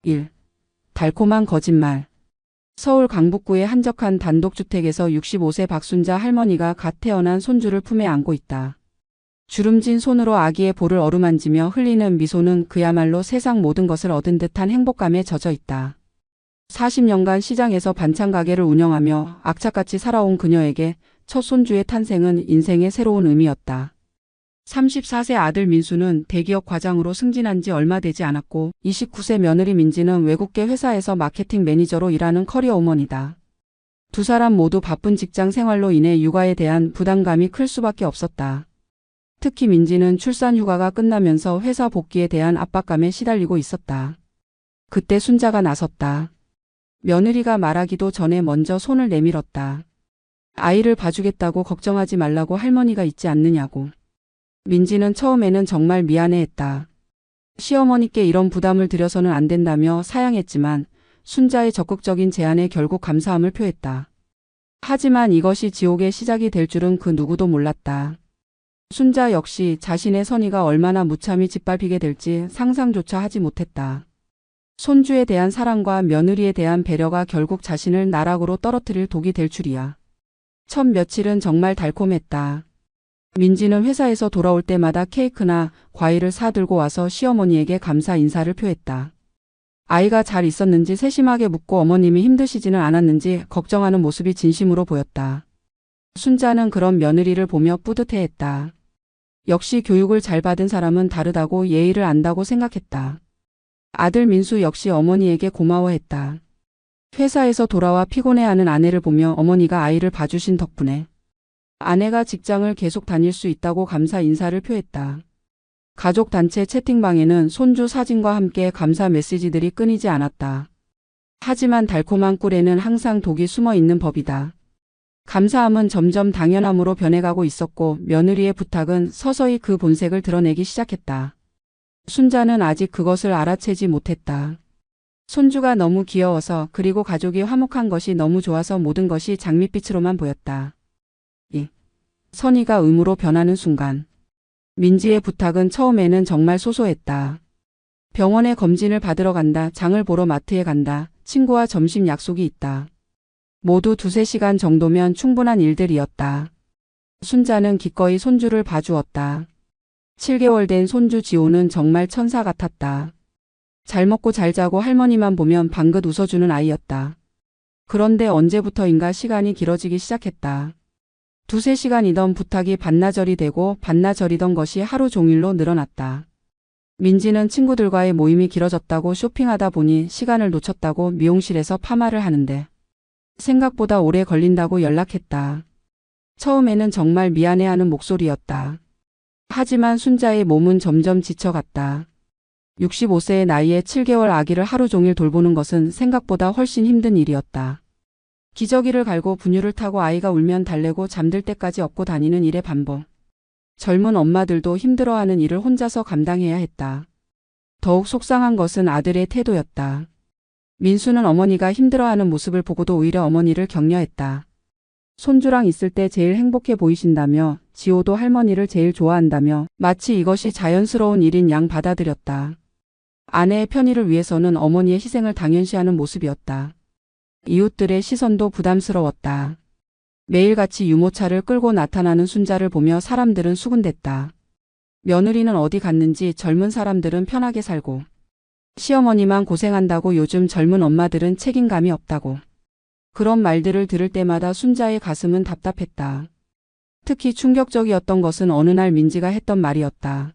1. 달콤한 거짓말. 서울 강북구의 한적한 단독주택에서 65세 박순자 할머니가 갓 태어난 손주를 품에 안고 있다. 주름진 손으로 아기의 볼을 어루만지며 흘리는 미소는 그야말로 세상 모든 것을 얻은 듯한 행복감에 젖어 있다. 40년간 시장에서 반찬 가게를 운영하며 악착같이 살아온 그녀에게 첫 손주의 탄생은 인생의 새로운 의미였다. 34세 아들 민수는 대기업 과장으로 승진한 지 얼마 되지 않았고 29세 며느리 민지는 외국계 회사에서 마케팅 매니저로 일하는 커리어 우먼이다. 두 사람 모두 바쁜 직장 생활로 인해 육아에 대한 부담감이 클 수밖에 없었다. 특히 민지는 출산 휴가가 끝나면서 회사 복귀에 대한 압박감에 시달리고 있었다. 그때 순자가 나섰다. 며느리가 말하기도 전에 먼저 손을 내밀었다. 아이를 봐주겠다고 걱정하지 말라고 할머니가 있지 않느냐고. 민지는 처음에는 정말 미안해했다. 시어머니께 이런 부담을 드려서는 안 된다며 사양했지만 순자의 적극적인 제안에 결국 감사함을 표했다. 하지만 이것이 지옥의 시작이 될 줄은 그 누구도 몰랐다. 순자 역시 자신의 선의가 얼마나 무참히 짓밟히게 될지 상상조차 하지 못했다. 손주에 대한 사랑과 며느리에 대한 배려가 결국 자신을 나락으로 떨어뜨릴 독이 될 줄이야. 첫 며칠은 정말 달콤했다. 민지는 회사에서 돌아올 때마다 케이크나 과일을 사들고 와서 시어머니에게 감사 인사를 표했다. 아이가 잘 있었는지 세심하게 묻고 어머님이 힘드시지는 않았는지 걱정하는 모습이 진심으로 보였다. 순자는 그런 며느리를 보며 뿌듯해했다. 역시 교육을 잘 받은 사람은 다르다고 예의를 안다고 생각했다. 아들 민수 역시 어머니에게 고마워했다. 회사에서 돌아와 피곤해하는 아내를 보며 어머니가 아이를 봐주신 덕분에 아내가 직장을 계속 다닐 수 있다고 감사 인사를 표했다. 가족단체 채팅방에는 손주 사진과 함께 감사 메시지들이 끊이지 않았다. 하지만 달콤한 꿀에는 항상 독이 숨어 있는 법이다. 감사함은 점점 당연함으로 변해가고 있었고 며느리의 부탁은 서서히 그 본색을 드러내기 시작했다. 순자는 아직 그것을 알아채지 못했다. 손주가 너무 귀여워서 그리고 가족이 화목한 것이 너무 좋아서 모든 것이 장밋빛으로만 보였다. 선의가 의무로 변하는 순간. 민지의 부탁은 처음에는 정말 소소했다. 병원에 검진을 받으러 간다, 장을 보러 마트에 간다, 친구와 점심 약속이 있다. 모두 2~3시간 정도면 충분한 일들이었다. 순자는 기꺼이 손주를 봐주었다. 7개월 된 손주 지호는 정말 천사 같았다. 잘 먹고 잘 자고 할머니만 보면 방긋 웃어주는 아이였다. 그런데 언제부터인가 시간이 길어지기 시작했다. 2~3시간이던 부탁이 반나절이 되고 반나절이던 것이 하루 종일로 늘어났다. 민지는 친구들과의 모임이 길어졌다고 쇼핑하다 보니 시간을 놓쳤다고 미용실에서 파마를 하는데 생각보다 오래 걸린다고 연락했다. 처음에는 정말 미안해하는 목소리였다. 하지만 순자의 몸은 점점 지쳐갔다. 65세의 나이에 7개월 아기를 하루 종일 돌보는 것은 생각보다 훨씬 힘든 일이었다. 기저귀를 갈고 분유를 타고 아이가 울면 달래고 잠들 때까지 업고 다니는 일의 반복. 젊은 엄마들도 힘들어하는 일을 혼자서 감당해야 했다. 더욱 속상한 것은 아들의 태도였다. 민수는 어머니가 힘들어하는 모습을 보고도 오히려 어머니를 격려했다. 손주랑 있을 때 제일 행복해 보이신다며 지호도 할머니를 제일 좋아한다며 마치 이것이 자연스러운 일인 양 받아들였다. 아내의 편의를 위해서는 어머니의 희생을 당연시하는 모습이었다. 이웃들의 시선도 부담스러웠다. 매일같이 유모차를 끌고 나타나는 순자를 보며 사람들은 수군댔다. 며느리는 어디 갔는지 젊은 사람들은 편하게 살고 시어머니만 고생한다고 요즘 젊은 엄마들은 책임감이 없다고. 그런 말들을 들을 때마다 순자의 가슴은 답답했다. 특히 충격적이었던 것은 어느 날 민지가 했던 말이었다.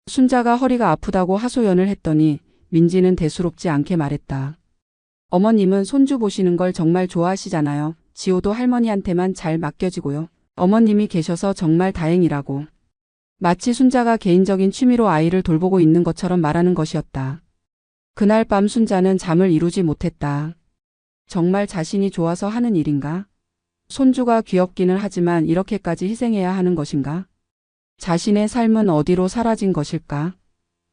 순자가 허리가 아프다고 하소연을 했더니 민지는 대수롭지 않게 말했다. 어머님은 손주 보시는 걸 정말 좋아하시잖아요. 지호도 할머니한테만 잘 맡겨지고요. 어머님이 계셔서 정말 다행이라고. 마치 순자가 개인적인 취미로 아이를 돌보고 있는 것처럼 말하는 것이었다. 그날 밤 순자는 잠을 이루지 못했다. 정말 자신이 좋아서 하는 일인가? 손주가 귀엽기는 하지만 이렇게까지 희생해야 하는 것인가? 자신의 삶은 어디로 사라진 것일까?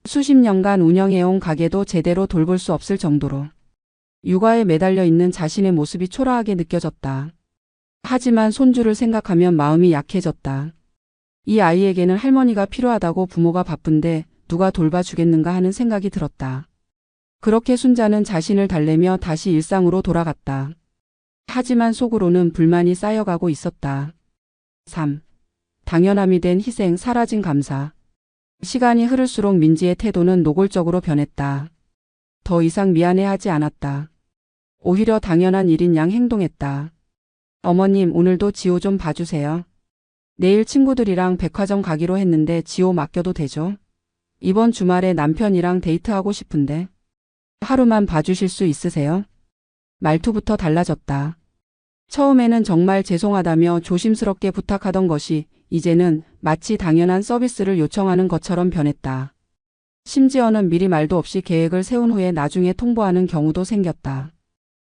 수십 년간 운영해온 가게도 제대로 돌볼 수 없을 정도로. 육아에 매달려 있는 자신의 모습이 초라하게 느껴졌다. 하지만 손주를 생각하면 마음이 약해졌다. 이 아이에게는 할머니가 필요하다고 부모가 바쁜데 누가 돌봐주겠는가 하는 생각이 들었다. 그렇게 순자는 자신을 달래며 다시 일상으로 돌아갔다. 하지만 속으로는 불만이 쌓여가고 있었다. 3. 당연함이 된 희생, 사라진 감사. 시간이 흐를수록 민지의 태도는 노골적으로 변했다. 더 이상 미안해하지 않았다. 오히려 당연한 일인 양 행동했다. 어머님, 오늘도 지호 좀 봐주세요. 내일 친구들이랑 백화점 가기로 했는데 지호 맡겨도 되죠? 이번 주말에 남편이랑 데이트하고 싶은데 하루만 봐주실 수 있으세요? 말투부터 달라졌다. 처음에는 정말 죄송하다며 조심스럽게 부탁하던 것이 이제는 마치 당연한 서비스를 요청하는 것처럼 변했다. 심지어는 미리 말도 없이 계획을 세운 후에 나중에 통보하는 경우도 생겼다.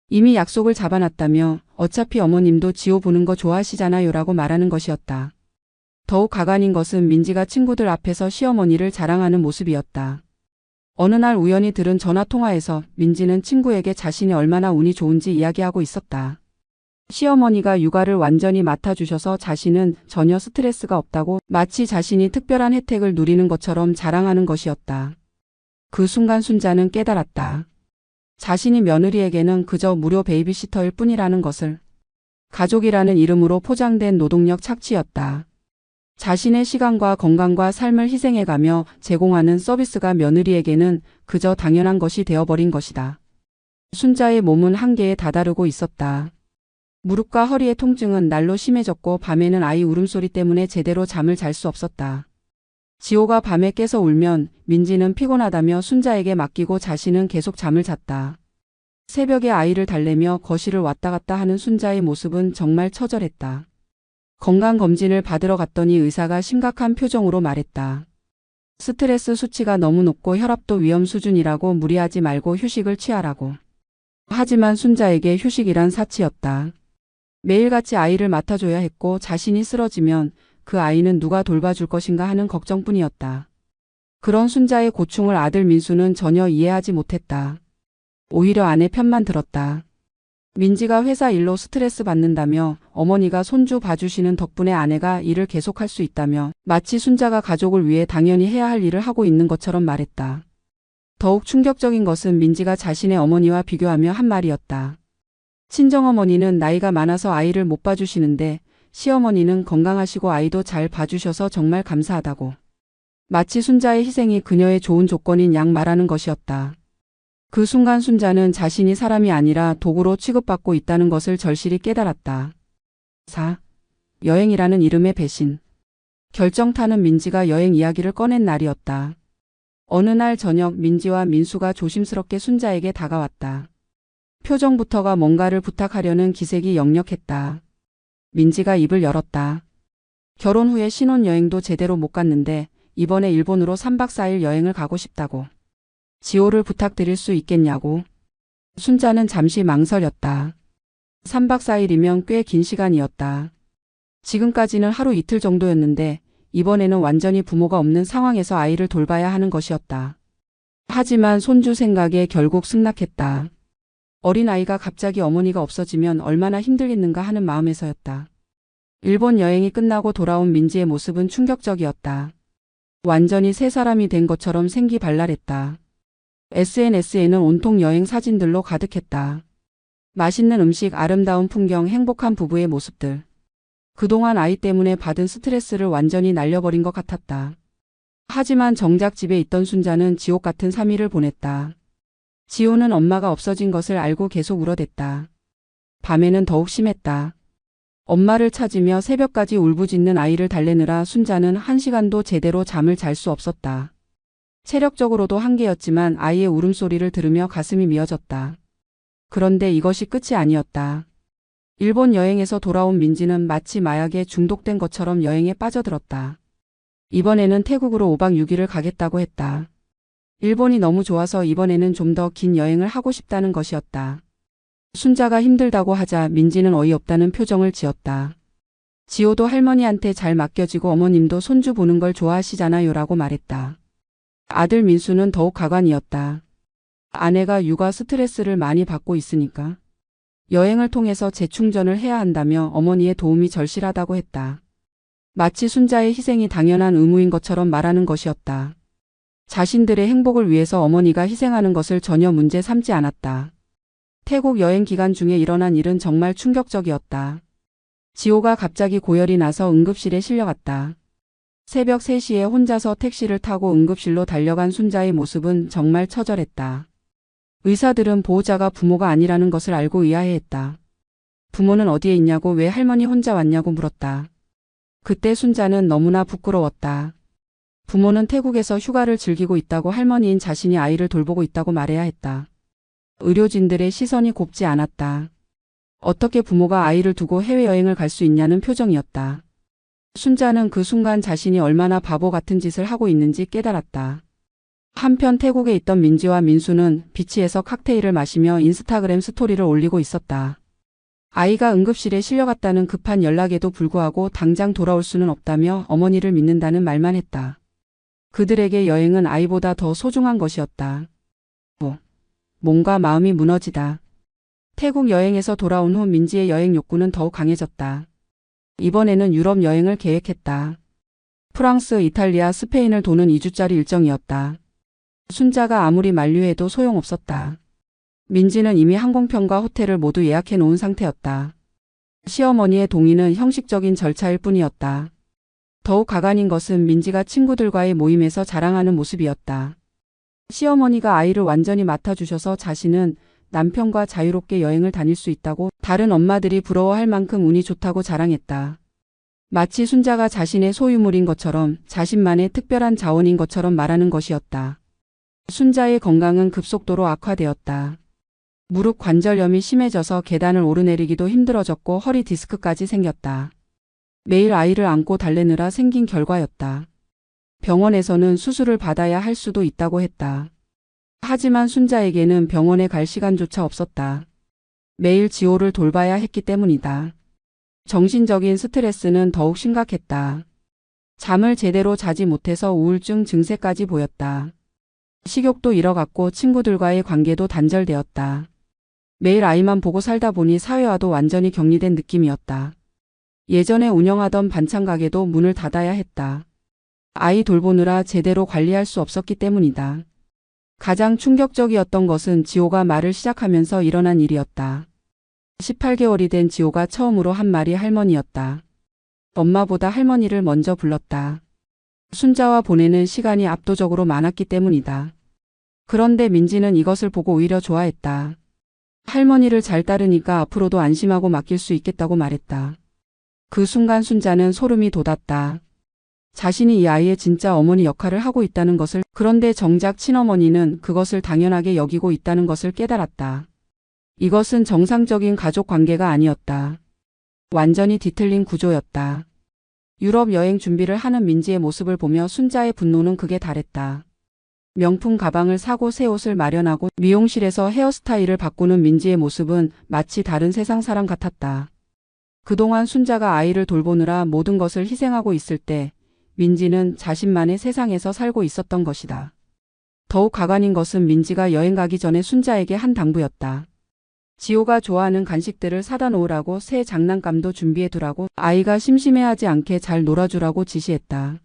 이미 약속을 잡아놨다며 어차피 어머님도 지호 보는 거 좋아하시잖아요 라고 말하는 것이었다. 더욱 가관인 것은 민지가 친구들 앞에서 시어머니를 자랑하는 모습이었다. 어느 날 우연히 들은 전화통화에서 민지는 친구에게 자신이 얼마나 운이 좋은지 이야기하고 있었다. 시어머니가 육아를 완전히 맡아주셔서 자신은 전혀 스트레스가 없다고 마치 자신이 특별한 혜택을 누리는 것처럼 자랑하는 것이었다. 그 순간 순자는 깨달았다. 자신이 며느리에게는 그저 무료 베이비시터일 뿐이라는 것을. 가족이라는 이름으로 포장된 노동력 착취였다. 자신의 시간과 건강과 삶을 희생해가며 제공하는 서비스가 며느리에게는 그저 당연한 것이 되어버린 것이다. 순자의 몸은 한계에 다다르고 있었다. 무릎과 허리의 통증은 날로 심해졌고 밤에는 아이 울음소리 때문에 제대로 잠을 잘 수 없었다. 지호가 밤에 깨서 울면 민지는 피곤하다며 순자에게 맡기고 자신은 계속 잠을 잤다. 새벽에 아이를 달래며 거실을 왔다 갔다 하는 순자의 모습은 정말 처절했다. 건강검진을 받으러 갔더니 의사가 심각한 표정으로 말했다. 스트레스 수치가 너무 높고 혈압도 위험 수준이라고 무리하지 말고 휴식을 취하라고. 하지만 순자에게 휴식이란 사치였다. 매일같이 아이를 맡아줘야 했고 자신이 쓰러지면 그 아이는 누가 돌봐줄 것인가 하는 걱정뿐이었다. 그런 순자의 고충을 아들 민수는 전혀 이해하지 못했다. 오히려 아내 편만 들었다. 민지가 회사 일로 스트레스 받는다며 어머니가 손주 봐주시는 덕분에 아내가 일을 계속할 수 있다며 마치 순자가 가족을 위해 당연히 해야 할 일을 하고 있는 것처럼 말했다. 더욱 충격적인 것은 민지가 자신의 어머니와 비교하며 한 말이었다. 친정어머니는 나이가 많아서 아이를 못 봐주시는데 시어머니는 건강하시고 아이도 잘 봐주셔서 정말 감사하다고. 마치 순자의 희생이 그녀의 좋은 조건인 양 말하는 것이었다. 그 순간 순자는 자신이 사람이 아니라 도구로 취급받고 있다는 것을 절실히 깨달았다. 4. 여행이라는 이름의 배신. 결정타는 민지가 여행 이야기를 꺼낸 날이었다. 어느 날 저녁 민지와 민수가 조심스럽게 순자에게 다가왔다. 표정부터가 뭔가를 부탁하려는 기색이 역력했다. 민지가 입을 열었다. 결혼 후에 신혼여행도 제대로 못 갔는데 이번에 일본으로 3박 4일 여행을 가고 싶다고. 지호를 부탁드릴 수 있겠냐고. 순자는 잠시 망설였다. 3박 4일이면 꽤 긴 시간이었다. 지금까지는 하루 이틀 정도였는데 이번에는 완전히 부모가 없는 상황에서 아이를 돌봐야 하는 것이었다. 하지만 손주 생각에 결국 승낙했다. 어린아이가 갑자기 어머니가 없어지면 얼마나 힘들겠는가 하는 마음에서였다. 일본 여행이 끝나고 돌아온 민지의 모습은 충격적이었다. 완전히 새 사람이 된 것처럼 생기발랄했다. SNS에는 온통 여행 사진들로 가득했다. 맛있는 음식, 아름다운 풍경, 행복한 부부의 모습들. 그동안 아이 때문에 받은 스트레스를 완전히 날려버린 것 같았다. 하지만 정작 집에 있던 순자는 지옥 같은 3일을 보냈다. 지호는 엄마가 없어진 것을 알고 계속 울어댔다. 밤에는 더욱 심했다. 엄마를 찾으며 새벽까지 울부짖는 아이를 달래느라 순자는 1시간도 제대로 잠을 잘 수 없었다. 체력적으로도 한계였지만 아이의 울음소리를 들으며 가슴이 미어졌다. 그런데 이것이 끝이 아니었다. 일본 여행에서 돌아온 민지는 마치 마약에 중독된 것처럼 여행에 빠져들었다. 이번에는 태국으로 5박 6일을 가겠다고 했다. 일본이 너무 좋아서 이번에는 좀 더 긴 여행을 하고 싶다는 것이었다. 순자가 힘들다고 하자 민지는 어이없다는 표정을 지었다. 지호도 할머니한테 잘 맡겨지고 어머님도 손주 보는 걸 좋아하시잖아요 라고 말했다. 아들 민수는 더욱 가관이었다. 아내가 육아 스트레스를 많이 받고 있으니까 여행을 통해서 재충전을 해야 한다며 어머니의 도움이 절실하다고 했다. 마치 순자의 희생이 당연한 의무인 것처럼 말하는 것이었다. 자신들의 행복을 위해서 어머니가 희생하는 것을 전혀 문제 삼지 않았다. 태국 여행 기간 중에 일어난 일은 정말 충격적이었다. 지호가 갑자기 고열이 나서 응급실에 실려갔다. 새벽 3시에 혼자서 택시를 타고 응급실로 달려간 순자의 모습은 정말 처절했다. 의사들은 보호자가 부모가 아니라는 것을 알고 의아해했다. 부모는 어디에 있냐고 왜 할머니 혼자 왔냐고 물었다. 그때 순자는 너무나 부끄러웠다. 부모는 태국에서 휴가를 즐기고 있다고 할머니인 자신이 아이를 돌보고 있다고 말해야 했다. 의료진들의 시선이 곱지 않았다. 어떻게 부모가 아이를 두고 해외여행을 갈 수 있냐는 표정이었다. 순자는 그 순간 자신이 얼마나 바보 같은 짓을 하고 있는지 깨달았다. 한편 태국에 있던 민지와 민수는 비치에서 칵테일을 마시며 인스타그램 스토리를 올리고 있었다. 아이가 응급실에 실려갔다는 급한 연락에도 불구하고 당장 돌아올 수는 없다며 어머니를 믿는다는 말만 했다. 그들에게 여행은 아이보다 더 소중한 것이었다. 몸과 마음이 무너지다. 태국 여행에서 돌아온 후 민지의 여행 욕구는 더욱 강해졌다. 이번에는 유럽 여행을 계획했다. 프랑스, 이탈리아, 스페인을 도는 2주짜리 일정이었다. 순자가 아무리 만류해도 소용없었다. 민지는 이미 항공편과 호텔을 모두 예약해 놓은 상태였다. 시어머니의 동의는 형식적인 절차일 뿐이었다. 더욱 가관인 것은 민지가 친구들과의 모임에서 자랑하는 모습이었다. 시어머니가 아이를 완전히 맡아주셔서 자신은 남편과 자유롭게 여행을 다닐 수 있다고 다른 엄마들이 부러워할 만큼 운이 좋다고 자랑했다. 마치 순자가 자신의 소유물인 것처럼 자신만의 특별한 자원인 것처럼 말하는 것이었다. 순자의 건강은 급속도로 악화되었다. 무릎 관절염이 심해져서 계단을 오르내리기도 힘들어졌고 허리 디스크까지 생겼다. 매일 아이를 안고 달래느라 생긴 결과였다. 병원에서는 수술을 받아야 할 수도 있다고 했다. 하지만 순자에게는 병원에 갈 시간조차 없었다. 매일 지호를 돌봐야 했기 때문이다. 정신적인 스트레스는 더욱 심각했다. 잠을 제대로 자지 못해서 우울증 증세까지 보였다. 식욕도 잃어갔고 친구들과의 관계도 단절되었다. 매일 아이만 보고 살다 보니 사회와도 완전히 격리된 느낌이었다. 예전에 운영하던 반찬 가게도 문을 닫아야 했다. 아이 돌보느라 제대로 관리할 수 없었기 때문이다. 가장 충격적이었던 것은 지호가 말을 시작하면서 일어난 일이었다. 18개월이 된 지호가 처음으로 한 말이 할머니였다. 엄마보다 할머니를 먼저 불렀다. 순자와 보내는 시간이 압도적으로 많았기 때문이다. 그런데 민지는 이것을 보고 오히려 좋아했다. 할머니를 잘 따르니까 앞으로도 안심하고 맡길 수 있겠다고 말했다. 그 순간 순자는 소름이 돋았다. 자신이 이 아이의 진짜 어머니 역할을 하고 있다는 것을, 그런데 정작 친어머니는 그것을 당연하게 여기고 있다는 것을 깨달았다. 이것은 정상적인 가족 관계가 아니었다. 완전히 뒤틀린 구조였다. 유럽 여행 준비를 하는 민지의 모습을 보며 순자의 분노는 극에 달했다. 명품 가방을 사고 새 옷을 마련하고 미용실에서 헤어스타일을 바꾸는 민지의 모습은 마치 다른 세상 사람 같았다. 그동안 순자가 아이를 돌보느라 모든 것을 희생하고 있을 때 민지는 자신만의 세상에서 살고 있었던 것이다. 더욱 가관인 것은 민지가 여행 가기 전에 순자에게 한 당부였다. 지호가 좋아하는 간식들을 사다 놓으라고, 새 장난감도 준비해 두라고, 아이가 심심해하지 않게 잘 놀아주라고 지시했다.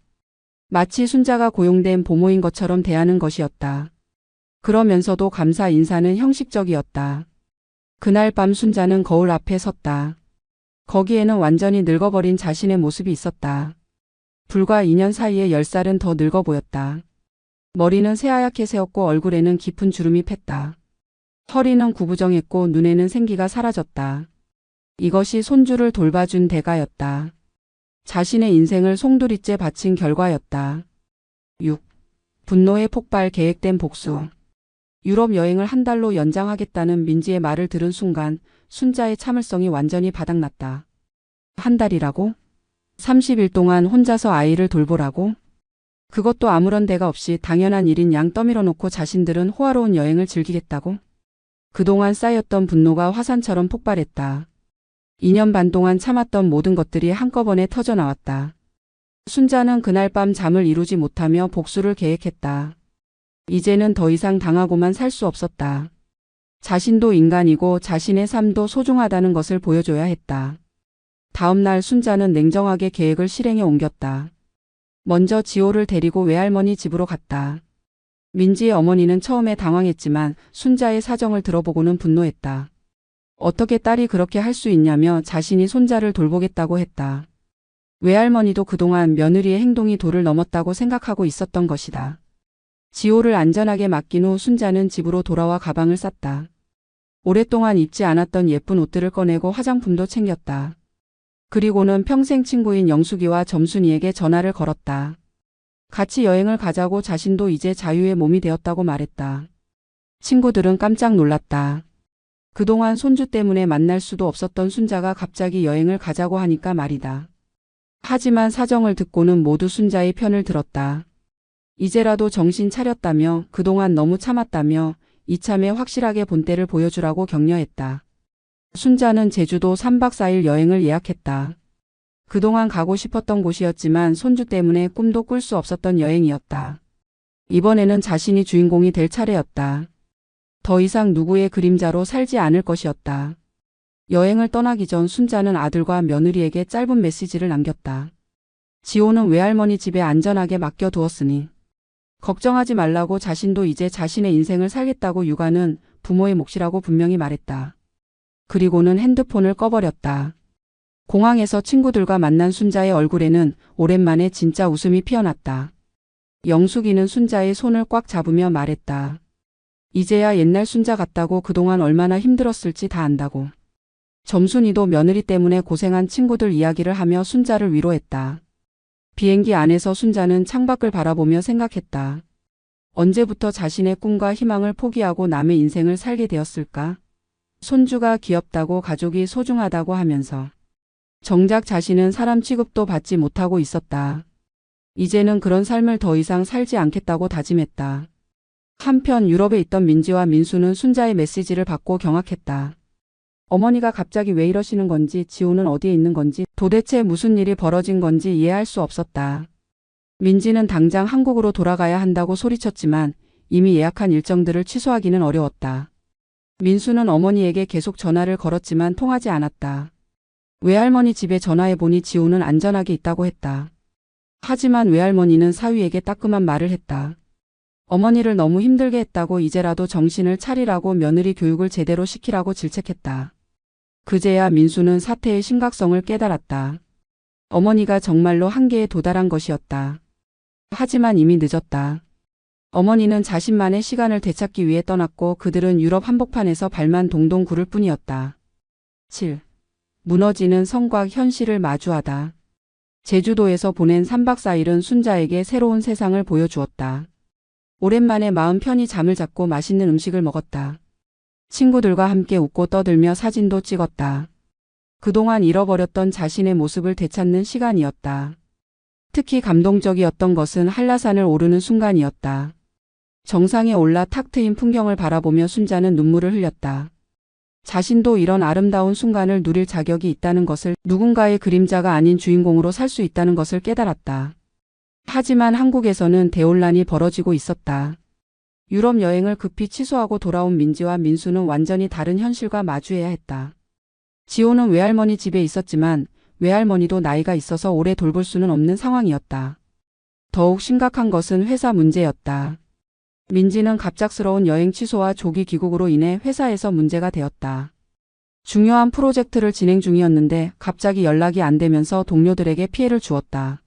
마치 순자가 고용된 보모인 것처럼 대하는 것이었다. 그러면서도 감사 인사는 형식적이었다. 그날 밤 순자는 거울 앞에 섰다. 거기에는 완전히 늙어버린 자신의 모습이 있었다. 불과 2년 사이에 10살은 더 늙어 보였다. 머리는 새하얗게 새었고 얼굴에는 깊은 주름이 팼다. 허리는 구부정했고 눈에는 생기가 사라졌다. 이것이 손주를 돌봐준 대가였다. 자신의 인생을 송두리째 바친 결과였다. 6. 분노의 폭발, 계획된 복수. 유럽 여행을 한 달로 연장하겠다는 민지의 말을 들은 순간 순자의 참을성이 완전히 바닥났다. 한 달이라고? 30일 동안 혼자서 아이를 돌보라고? 그것도 아무런 대가 없이 당연한 일인 양 떠밀어 놓고 자신들은 호화로운 여행을 즐기겠다고? 그동안 쌓였던 분노가 화산처럼 폭발했다. 2년 반 동안 참았던 모든 것들이 한꺼번에 터져 나왔다. 순자는 그날 밤 잠을 이루지 못하며 복수를 계획했다. 이제는 더 이상 당하고만 살 수 없었다. 자신도 인간이고 자신의 삶도 소중하다는 것을 보여줘야 했다. 다음 날 순자는 냉정하게 계획을 실행에 옮겼다. 먼저 지호를 데리고 외할머니 집으로 갔다. 민지의 어머니는 처음에 당황했지만 순자의 사정을 들어보고는 분노했다. 어떻게 딸이 그렇게 할 수 있냐며 자신이 손자를 돌보겠다고 했다. 외할머니도 그동안 며느리의 행동이 도를 넘었다고 생각하고 있었던 것이다. 지호를 안전하게 맡긴 후 순자는 집으로 돌아와 가방을 쌌다. 오랫동안 입지 않았던 예쁜 옷들을 꺼내고 화장품도 챙겼다. 그리고는 평생 친구인 영숙이와 점순이에게 전화를 걸었다. 같이 여행을 가자고 자신도 이제 자유의 몸이 되었다고 말했다. 친구들은 깜짝 놀랐다. 그동안 손주 때문에 만날 수도 없었던 순자가 갑자기 여행을 가자고 하니까 말이다. 하지만 사정을 듣고는 모두 순자의 편을 들었다. 이제라도 정신 차렸다며 그동안 너무 참았다며 이참에 확실하게 본때를 보여주라고 격려했다. 순자는 제주도 3박 4일 여행을 예약했다. 그동안 가고 싶었던 곳이었지만 손주 때문에 꿈도 꿀 수 없었던 여행이었다. 이번에는 자신이 주인공이 될 차례였다. 더 이상 누구의 그림자로 살지 않을 것이었다. 여행을 떠나기 전 순자는 아들과 며느리에게 짧은 메시지를 남겼다. 지호는 외할머니 집에 안전하게 맡겨두었으니 걱정하지 말라고 자신도 이제 자신의 인생을 살겠다고 육아는 부모의 몫이라고 분명히 말했다. 그리고는 핸드폰을 꺼버렸다. 공항에서 친구들과 만난 순자의 얼굴에는 오랜만에 진짜 웃음이 피어났다. 영숙이는 순자의 손을 꽉 잡으며 말했다. 이제야 옛날 순자 같다고 그동안 얼마나 힘들었을지 다 안다고. 점순이도 며느리 때문에 고생한 친구들 이야기를 하며 순자를 위로했다. 비행기 안에서 순자는 창밖을 바라보며 생각했다. 언제부터 자신의 꿈과 희망을 포기하고 남의 인생을 살게 되었을까? 손주가 귀엽다고 가족이 소중하다고 하면서 정작 자신은 사람 취급도 받지 못하고 있었다. 이제는 그런 삶을 더 이상 살지 않겠다고 다짐했다. 한편 유럽에 있던 민지와 민수는 순자의 메시지를 받고 경악했다. 어머니가 갑자기 왜 이러시는 건지, 지호는 어디에 있는 건지, 도대체 무슨 일이 벌어진 건지 이해할 수 없었다. 민지는 당장 한국으로 돌아가야 한다고 소리쳤지만 이미 예약한 일정들을 취소하기는 어려웠다. 민수는 어머니에게 계속 전화를 걸었지만 통하지 않았다. 외할머니 집에 전화해보니 지호는 안전하게 있다고 했다. 하지만 외할머니는 사위에게 따끔한 말을 했다. 어머니를 너무 힘들게 했다고 이제라도 정신을 차리라고 며느리 교육을 제대로 시키라고 질책했다. 그제야 민수는 사태의 심각성을 깨달았다. 어머니가 정말로 한계에 도달한 것이었다. 하지만 이미 늦었다. 어머니는 자신만의 시간을 되찾기 위해 떠났고 그들은 유럽 한복판에서 발만 동동 구를 뿐이었다. 7. 무너지는 성과 현실을 마주하다. 제주도에서 보낸 3박 4일은 순자에게 새로운 세상을 보여주었다. 오랜만에 마음 편히 잠을 잡고 맛있는 음식을 먹었다. 친구들과 함께 웃고 떠들며 사진도 찍었다. 그동안 잃어버렸던 자신의 모습을 되찾는 시간이었다. 특히 감동적이었던 것은 한라산을 오르는 순간이었다. 정상에 올라 탁 트인 풍경을 바라보며 순자는 눈물을 흘렸다. 자신도 이런 아름다운 순간을 누릴 자격이 있다는 것을, 누군가의 그림자가 아닌 주인공으로 살 수 있다는 것을 깨달았다. 하지만 한국에서는 대혼란이 벌어지고 있었다. 유럽 여행을 급히 취소하고 돌아온 민지와 민수는 완전히 다른 현실과 마주해야 했다. 지호는 외할머니 집에 있었지만 외할머니도 나이가 있어서 오래 돌볼 수는 없는 상황이었다. 더욱 심각한 것은 회사 문제였다. 민지는 갑작스러운 여행 취소와 조기 귀국으로 인해 회사에서 문제가 되었다. 중요한 프로젝트를 진행 중이었는데 갑자기 연락이 안 되면서 동료들에게 피해를 주었다.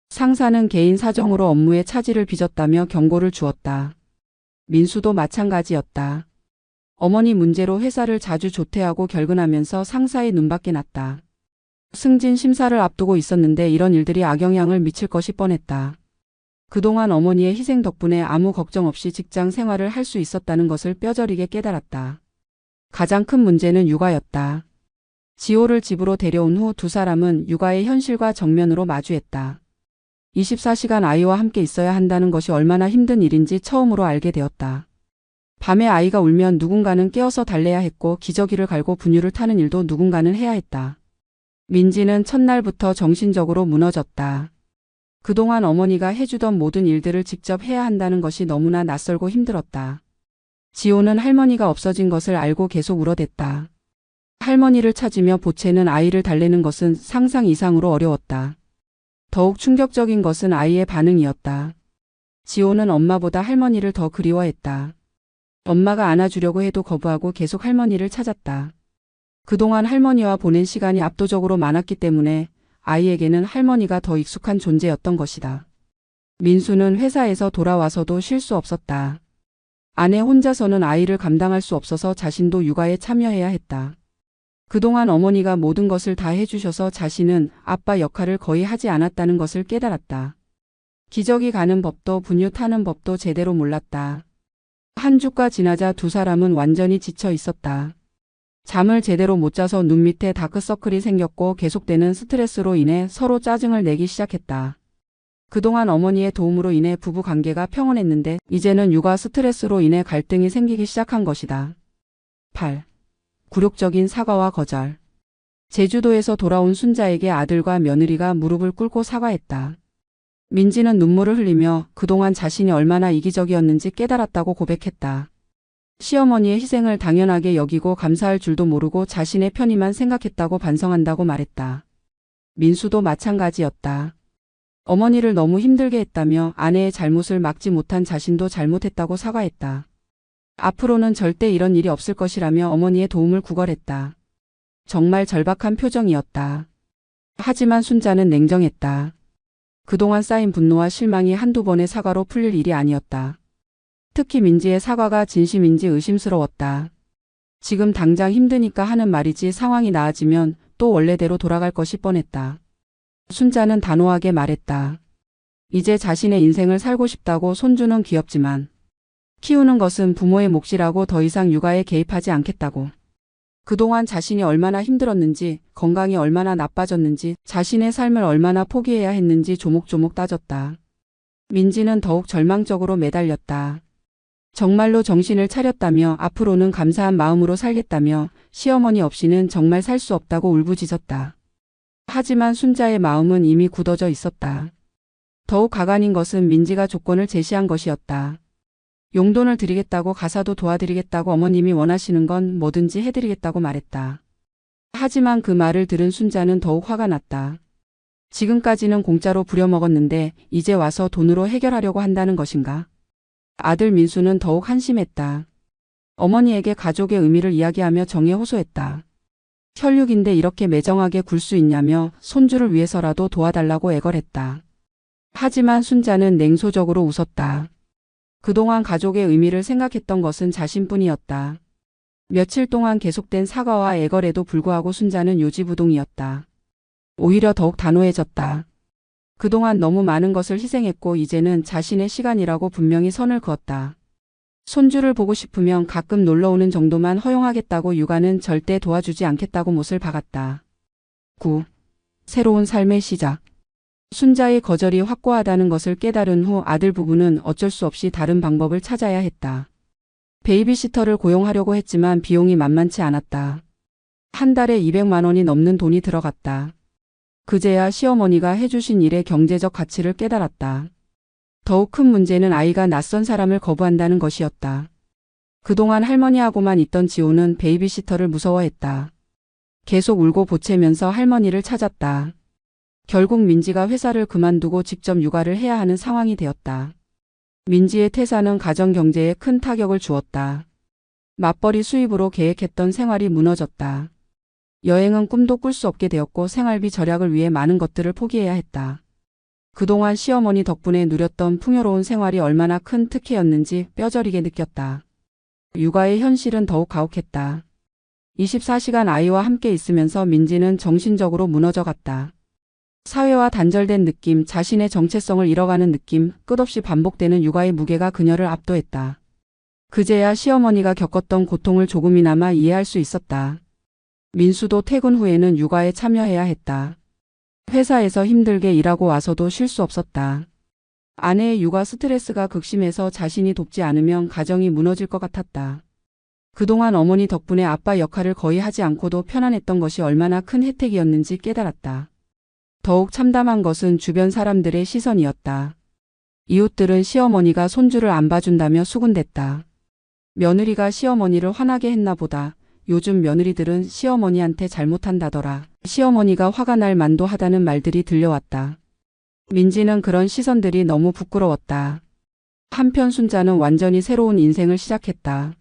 상사는 개인 사정으로 업무에 차질을 빚었다며 경고를 주었다. 민수도 마찬가지였다. 어머니 문제로 회사를 자주 조퇴하고 결근하면서 상사의 눈밖에 났다. 승진 심사를 앞두고 있었는데 이런 일들이 악영향을 미칠 것이 뻔했다. 그동안 어머니의 희생 덕분에 아무 걱정 없이 직장 생활을 할 수 있었다는 것을 뼈저리게 깨달았다. 가장 큰 문제는 육아였다. 지호를 집으로 데려온 후 두 사람은 육아의 현실과 정면으로 마주했다. 24시간 아이와 함께 있어야 한다는 것이 얼마나 힘든 일인지 처음으로 알게 되었다. 밤에 아이가 울면 누군가는 깨어서 달래야 했고 기저귀를 갈고 분유를 타는 일도 누군가는 해야 했다. 민지는 첫날부터 정신적으로 무너졌다. 그동안 어머니가 해주던 모든 일들을 직접 해야 한다는 것이 너무나 낯설고 힘들었다. 지호는 할머니가 없어진 것을 알고 계속 울어댔다. 할머니를 찾으며 보채는 아이를 달래는 것은 상상 이상으로 어려웠다. 더욱 충격적인 것은 아이의 반응이었다. 지호는 엄마보다 할머니를 더 그리워했다. 엄마가 안아주려고 해도 거부하고 계속 할머니를 찾았다. 그동안 할머니와 보낸 시간이 압도적으로 많았기 때문에 아이에게는 할머니가 더 익숙한 존재였던 것이다. 민수는 회사에서 돌아와서도 쉴 수 없었다. 아내 혼자서는 아이를 감당할 수 없어서 자신도 육아에 참여해야 했다. 그동안 어머니가 모든 것을 다 해주셔서 자신은 아빠 역할을 거의 하지 않았다는 것을 깨달았다. 기저귀 가는 법도 분유 타는 법도 제대로 몰랐다. 한 주가 지나자 두 사람은 완전히 지쳐 있었다. 잠을 제대로 못 자서 눈 밑에 다크서클이 생겼고 계속되는 스트레스로 인해 서로 짜증을 내기 시작했다. 그동안 어머니의 도움으로 인해 부부 관계가 평온했는데 이제는 육아 스트레스로 인해 갈등이 생기기 시작한 것이다. 8. 굴욕적인 사과와 거절. 제주도에서 돌아온 순자에게 아들과 며느리가 무릎을 꿇고 사과했다. 민지는 눈물을 흘리며 그동안 자신이 얼마나 이기적이었는지 깨달았다고 고백했다. 시어머니의 희생을 당연하게 여기고 감사할 줄도 모르고 자신의 편의만 생각했다고 반성한다고 말했다. 민수도 마찬가지였다. 어머니를 너무 힘들게 했다며 아내의 잘못을 막지 못한 자신도 잘못했다고 사과했다. 앞으로는 절대 이런 일이 없을 것이라며 어머니의 도움을 구걸했다. 정말 절박한 표정이었다. 하지만 순자는 냉정했다. 그동안 쌓인 분노와 실망이 한두 번의 사과로 풀릴 일이 아니었다. 특히 민지의 사과가 진심인지 의심스러웠다. 지금 당장 힘드니까 하는 말이지 상황이 나아지면 또 원래대로 돌아갈 것이 뻔했다. 순자는 단호하게 말했다. 이제 자신의 인생을 살고 싶다고. 손주는 귀엽지만 키우는 것은 부모의 몫이라고. 더 이상 육아에 개입하지 않겠다고. 그동안 자신이 얼마나 힘들었는지, 건강이 얼마나 나빠졌는지, 자신의 삶을 얼마나 포기해야 했는지 조목조목 따졌다. 민지는 더욱 절망적으로 매달렸다. 정말로 정신을 차렸다며 앞으로는 감사한 마음으로 살겠다며 시어머니 없이는 정말 살 수 없다고 울부짖었다. 하지만 순자의 마음은 이미 굳어져 있었다. 더욱 가관인 것은 민지가 조건을 제시한 것이었다. 용돈을 드리겠다고, 가사도 도와드리겠다고, 어머님이 원하시는 건 뭐든지 해드리겠다고 말했다. 하지만 그 말을 들은 순자는 더욱 화가 났다. 지금까지는 공짜로 부려먹었는데 이제 와서 돈으로 해결하려고 한다는 것인가? 아들 민수는 더욱 한심했다. 어머니에게 가족의 의미를 이야기하며 정에 호소했다. 혈육인데 이렇게 매정하게 굴 수 있냐며 손주를 위해서라도 도와달라고 애걸했다. 하지만 순자는 냉소적으로 웃었다. 그동안 가족의 의미를 생각했던 것은 자신뿐이었다. 며칠 동안 계속된 사과와 애걸에도 불구하고 순자는 요지부동이었다. 오히려 더욱 단호해졌다. 그동안 너무 많은 것을 희생했고 이제는 자신의 시간이라고 분명히 선을 그었다. 손주를 보고 싶으면 가끔 놀러오는 정도만 허용하겠다고. 육아는 절대 도와주지 않겠다고 못을 박았다. 9. 새로운 삶의 시작. 순자의 거절이 확고하다는 것을 깨달은 후 아들 부부는 어쩔 수 없이 다른 방법을 찾아야 했다. 베이비시터를 고용하려고 했지만 비용이 만만치 않았다. 한 달에 200만 원이 넘는 돈이 들어갔다. 그제야 시어머니가 해주신 일의 경제적 가치를 깨달았다. 더욱 큰 문제는 아이가 낯선 사람을 거부한다는 것이었다. 그동안 할머니하고만 있던 지호는 베이비시터를 무서워했다. 계속 울고 보채면서 할머니를 찾았다. 결국 민지가 회사를 그만두고 직접 육아를 해야 하는 상황이 되었다. 민지의 퇴사는 가정 경제에 큰 타격을 주었다. 맞벌이 수입으로 계획했던 생활이 무너졌다. 여행은 꿈도 꿀 수 없게 되었고 생활비 절약을 위해 많은 것들을 포기해야 했다. 그동안 시어머니 덕분에 누렸던 풍요로운 생활이 얼마나 큰 특혜였는지 뼈저리게 느꼈다. 육아의 현실은 더욱 가혹했다. 24시간 아이와 함께 있으면서 민지는 정신적으로 무너져 갔다. 사회와 단절된 느낌, 자신의 정체성을 잃어가는 느낌, 끝없이 반복되는 육아의 무게가 그녀를 압도했다. 그제야 시어머니가 겪었던 고통을 조금이나마 이해할 수 있었다. 민수도 퇴근 후에는 육아에 참여해야 했다. 회사에서 힘들게 일하고 와서도 쉴 수 없었다. 아내의 육아 스트레스가 극심해서 자신이 돕지 않으면 가정이 무너질 것 같았다. 그동안 어머니 덕분에 아빠 역할을 거의 하지 않고도 편안했던 것이 얼마나 큰 혜택이었는지 깨달았다. 더욱 참담한 것은 주변 사람들의 시선이었다. 이웃들은 시어머니가 손주를 안 봐준다며 수군댔다. 며느리가 시어머니를 화나게 했나 보다. 요즘 며느리들은 시어머니한테 잘못한다더라. 시어머니가 화가 날 만도 하다는 말들이 들려왔다. 민지는 그런 시선들이 너무 부끄러웠다. 한편 순자는 완전히 새로운 인생을 시작했다.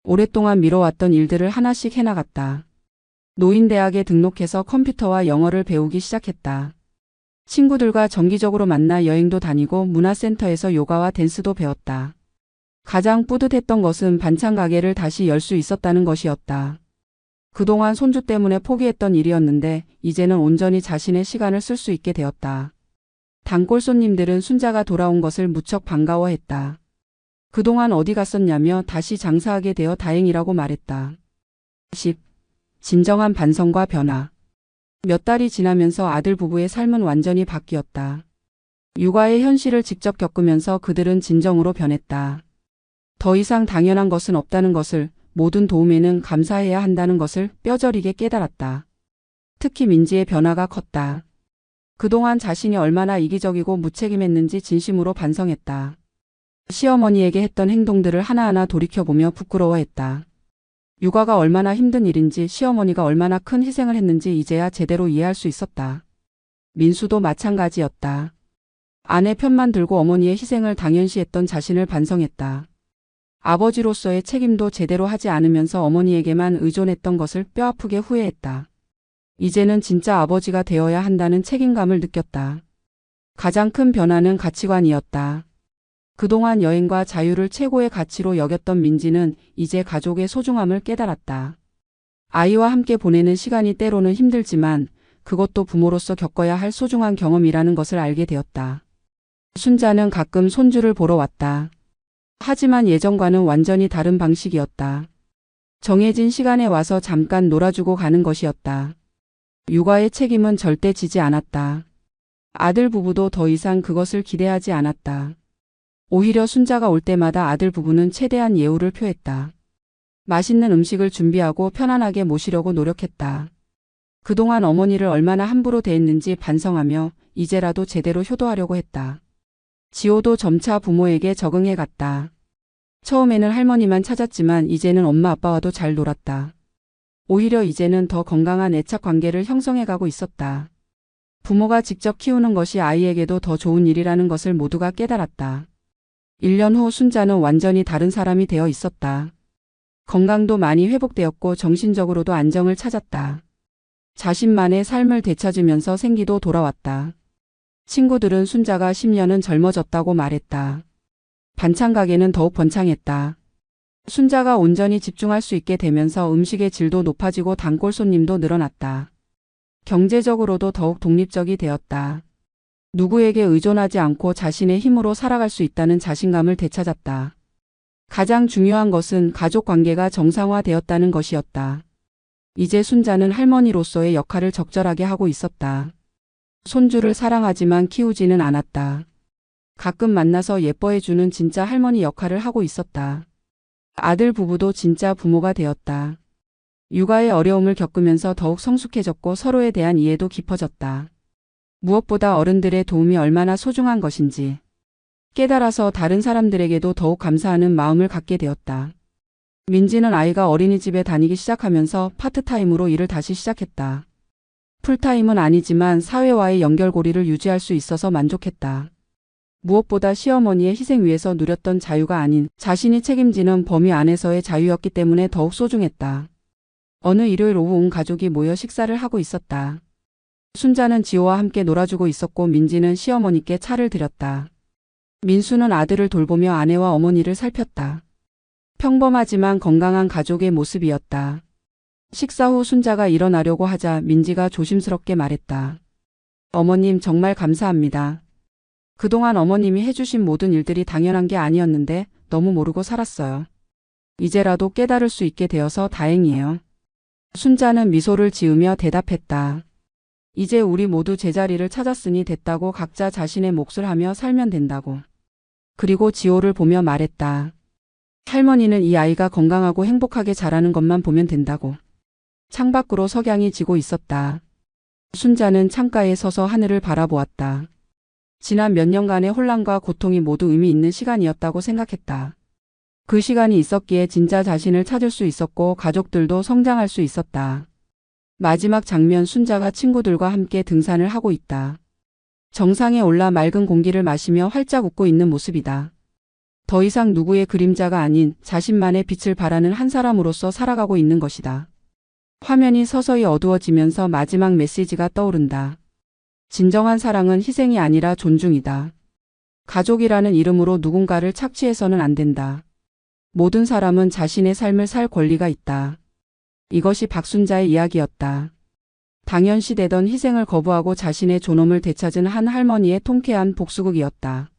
오랫동안 미뤄왔던 일들을 하나씩 해나갔다. 노인대학에 등록해서 컴퓨터와 영어를 배우기 시작했다. 친구들과 정기적으로 만나 여행도 다니고 문화센터에서 요가와 댄스도 배웠다. 가장 뿌듯했던 것은 반찬 가게를 다시 열 수 있었다는 것이었다. 그동안 손주 때문에 포기했던 일이었는데 이제는 온전히 자신의 시간을 쓸 수 있게 되었다. 단골 손님들은 순자가 돌아온 것을 무척 반가워했다. 그동안 어디 갔었냐며 다시 장사하게 되어 다행이라고 말했다. 10. 진정한 반성과 변화. 몇 달이 지나면서 아들 부부의 삶은 완전히 바뀌었다. 육아의 현실을 직접 겪으면서 그들은 진정으로 변했다. 더 이상 당연한 것은 없다는 것을, 모든 도움에는 감사해야 한다는 것을 뼈저리게 깨달았다. 특히 민지의 변화가 컸다. 그동안 자신이 얼마나 이기적이고 무책임했는지 진심으로 반성했다. 시어머니에게 했던 행동들을 하나하나 돌이켜보며 부끄러워했다. 육아가 얼마나 힘든 일인지, 시어머니가 얼마나 큰 희생을 했는지 이제야 제대로 이해할 수 있었다. 민수도 마찬가지였다. 아내 편만 들고 어머니의 희생을 당연시했던 자신을 반성했다. 아버지로서의 책임도 제대로 하지 않으면서 어머니에게만 의존했던 것을 뼈아프게 후회했다. 이제는 진짜 아버지가 되어야 한다는 책임감을 느꼈다. 가장 큰 변화는 가치관이었다. 그동안 여행과 자유를 최고의 가치로 여겼던 민지는 이제 가족의 소중함을 깨달았다. 아이와 함께 보내는 시간이 때로는 힘들지만 그것도 부모로서 겪어야 할 소중한 경험이라는 것을 알게 되었다. 순자는 가끔 손주를 보러 왔다. 하지만 예전과는 완전히 다른 방식이었다. 정해진 시간에 와서 잠깐 놀아주고 가는 것이었다. 육아의 책임은 절대 지지 않았다. 아들 부부도 더 이상 그것을 기대하지 않았다. 오히려 순자가 올 때마다 아들 부부는 최대한 예우를 표했다. 맛있는 음식을 준비하고 편안하게 모시려고 노력했다. 그동안 어머니를 얼마나 함부로 대했는지 반성하며 이제라도 제대로 효도하려고 했다. 지호도 점차 부모에게 적응해 갔다. 처음에는 할머니만 찾았지만 이제는 엄마 아빠와도 잘 놀았다. 오히려 이제는 더 건강한 애착 관계를 형성해 가고 있었다. 부모가 직접 키우는 것이 아이에게도 더 좋은 일이라는 것을 모두가 깨달았다. 1년 후 순자는 완전히 다른 사람이 되어 있었다. 건강도 많이 회복되었고 정신적으로도 안정을 찾았다. 자신만의 삶을 되찾으면서 생기도 돌아왔다. 친구들은 순자가 10년은 젊어졌다고 말했다. 반찬 가게는 더욱 번창했다. 순자가 온전히 집중할 수 있게 되면서 음식의 질도 높아지고 단골 손님도 늘어났다. 경제적으로도 더욱 독립적이 되었다. 누구에게 의존하지 않고 자신의 힘으로 살아갈 수 있다는 자신감을 되찾았다. 가장 중요한 것은 가족 관계가 정상화되었다는 것이었다. 이제 순자는 할머니로서의 역할을 적절하게 하고 있었다. 손주를 사랑하지만 키우지는 않았다. 가끔 만나서 예뻐해주는 진짜 할머니 역할을 하고 있었다. 아들 부부도 진짜 부모가 되었다. 육아의 어려움을 겪으면서 더욱 성숙해졌고 서로에 대한 이해도 깊어졌다. 무엇보다 어른들의 도움이 얼마나 소중한 것인지 깨달아서 다른 사람들에게도 더욱 감사하는 마음을 갖게 되었다. 민지는 아이가 어린이집에 다니기 시작하면서 파트타임으로 일을 다시 시작했다. 풀타임은 아니지만 사회와의 연결고리를 유지할 수 있어서 만족했다. 무엇보다 시어머니의 희생 위에서 누렸던 자유가 아닌 자신이 책임지는 범위 안에서의 자유였기 때문에 더욱 소중했다. 어느 일요일 오후 온 가족이 모여 식사를 하고 있었다. 순자는 지호와 함께 놀아주고 있었고 민지는 시어머니께 차를 드렸다. 민수는 아들을 돌보며 아내와 어머니를 살폈다. 평범하지만 건강한 가족의 모습이었다. 식사 후 순자가 일어나려고 하자 민지가 조심스럽게 말했다. 어머님 정말 감사합니다. 그동안 어머님이 해주신 모든 일들이 당연한 게 아니었는데 너무 모르고 살았어요. 이제라도 깨달을 수 있게 되어서 다행이에요. 순자는 미소를 지으며 대답했다. 이제 우리 모두 제자리를 찾았으니 됐다고 각자 자신의 몫을 하며 살면 된다고. 그리고 지호를 보며 말했다. 할머니는 이 아이가 건강하고 행복하게 자라는 것만 보면 된다고. 창밖으로 석양이 지고 있었다. 순자는 창가에 서서 하늘을 바라보았다. 지난 몇 년간의 혼란과 고통이 모두 의미 있는 시간이었다고 생각했다. 그 시간이 있었기에 진짜 자신을 찾을 수 있었고 가족들도 성장할 수 있었다. 마지막 장면 순자가 친구들과 함께 등산을 하고 있다. 정상에 올라 맑은 공기를 마시며 활짝 웃고 있는 모습이다. 더 이상 누구의 그림자가 아닌 자신만의 빛을 발하는 한 사람으로서 살아가고 있는 것이다. 화면이 서서히 어두워지면서 마지막 메시지가 떠오른다. 진정한 사랑은 희생이 아니라 존중이다. 가족이라는 이름으로 누군가를 착취해서는 안 된다. 모든 사람은 자신의 삶을 살 권리가 있다. 이것이 박순자의 이야기였다. 당연시되던 희생을 거부하고 자신의 존엄을 되찾은 한 할머니의 통쾌한 복수극이었다.